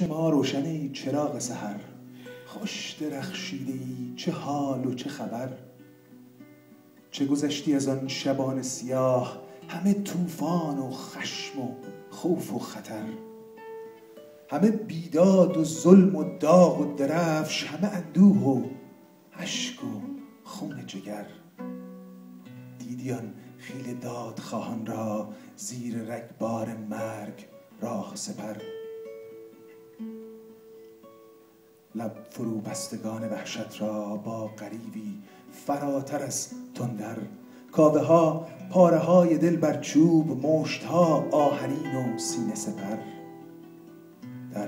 ما روشن ای چراغ سحر، خوش درخشیده ای چه حال و چه خبر. چه گذشتی از آن شبان سیاه، همه طوفان و خشم و خوف و خطر. همه بیداد و ظلم و داغ و درفش، همه اندوه و اشک و خون جگر. دیدی آن خیل دادخواهان را، زیر رگبار مرگ راه سپر. لب فرو بستگان وحشت را، با غریوی فراتر از تندر. کاوه ها پاره های دل بر چوب، مشت ها آهنین و سینه سپر. در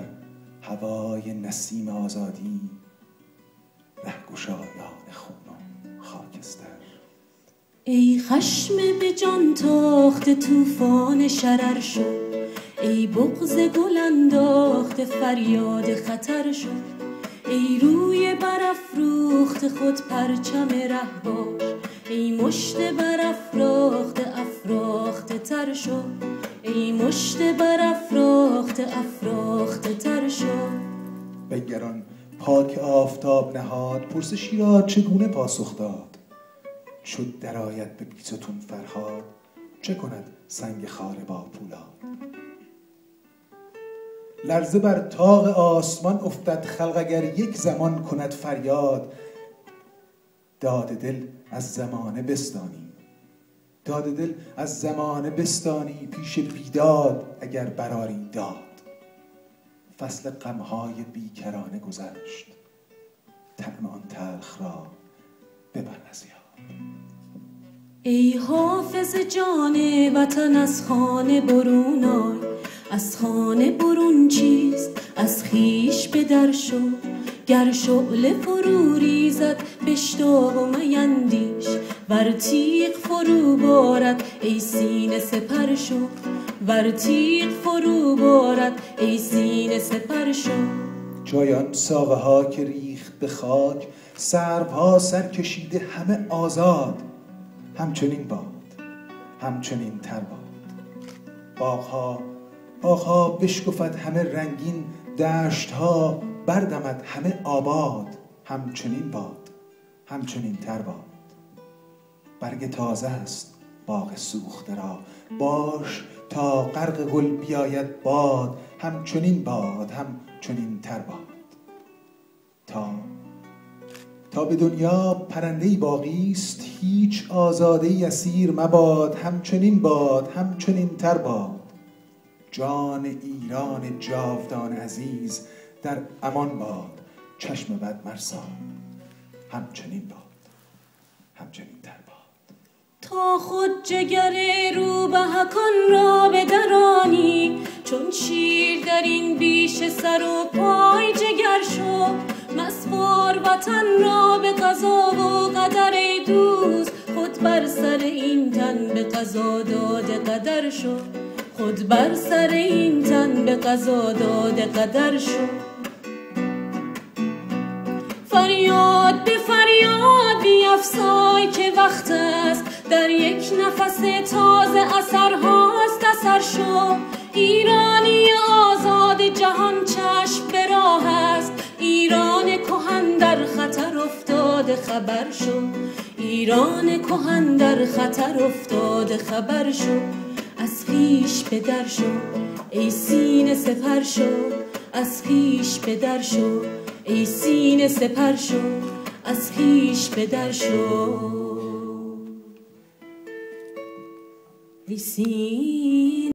هوای نسیم آزادی، رهگشایان خون و خاکستر. ای خشم به جان تاخته طوفان شرر شد، ای بغض گل انداخته فریاد خطر شد. ای روی برافروخته خود پرچم ره باش، ای مشت برافراخته افراخته تر شد. ای مشت برافراخته افراخته تر شد. بنگران پاک آفتاب نهاد، پرسشی را چگونه پاسخ داد؟ شد درآید به بیستون فرهاد، چه کند سنگ خاره با پولاد؟ لرزه بر طاق آسمان افتد، خلق اگر یک زمان کند فریاد. داد دل از زمانه بستانی، داد دل از زمانه بستانی، پیش بیداد اگر برآری داد. فصل غمهای بیکرانه گذشت، طعم آن تلخ را ببر از یاد. ای حافظ جان وطن از خانه برون آی، از خانه برون چیست از خویش به در شو. گر شعله فرو ریزد بشتاب و میندیش، ور تیغ فرو بارد ای سینه سپر شو. ور تیغ فرو بارد ای سینه سپر شو. جای آن ساقه ها که ریخت به خاک، سروها سر کشیده همه آزاد. همچنین باد، همچنین تر باد. باغها بشکفد همه رنگین، دشتها بردمد همه آباد. همچنین باد، همچنین تر باد. برگ تازه است باغ سوخته را، باش تا غرق گل بیاید باد. همچنین باد، همچنین تر باد. تا به دنیا پرنده‌ای باقی است، هیچ آزاده‌ای اسیر مباد. همچنین باد، همچنین تر باد. جان ایران جاودان عزیز، در امان باد چشم بد مرساد. همچنین باد، همچنین تر باد. تا خود جگر روبهکان را بدرانی، چون شیر در این بیش سر و پای جگر شو. مسوار وطن را به قضا و قدر ای دوست، خود بر سر این تن به قضا داده قدر شو. خود بر سر این تن به قضا داده قدر شو. فریاد به فریاد بیفزای که وقت است، در یک نفس تازه اثرهاست اثر شو. ایرانی آزاد جهان چشم به راه است، ایران کهن در خطر افتاده خبر شو. ایران کهن در خطر افتاده خبر شو. از خویش به در شو ای سینه سپر شو. از خویش به در شو ای سینه سپر شو. از خویش به در شو ای سینه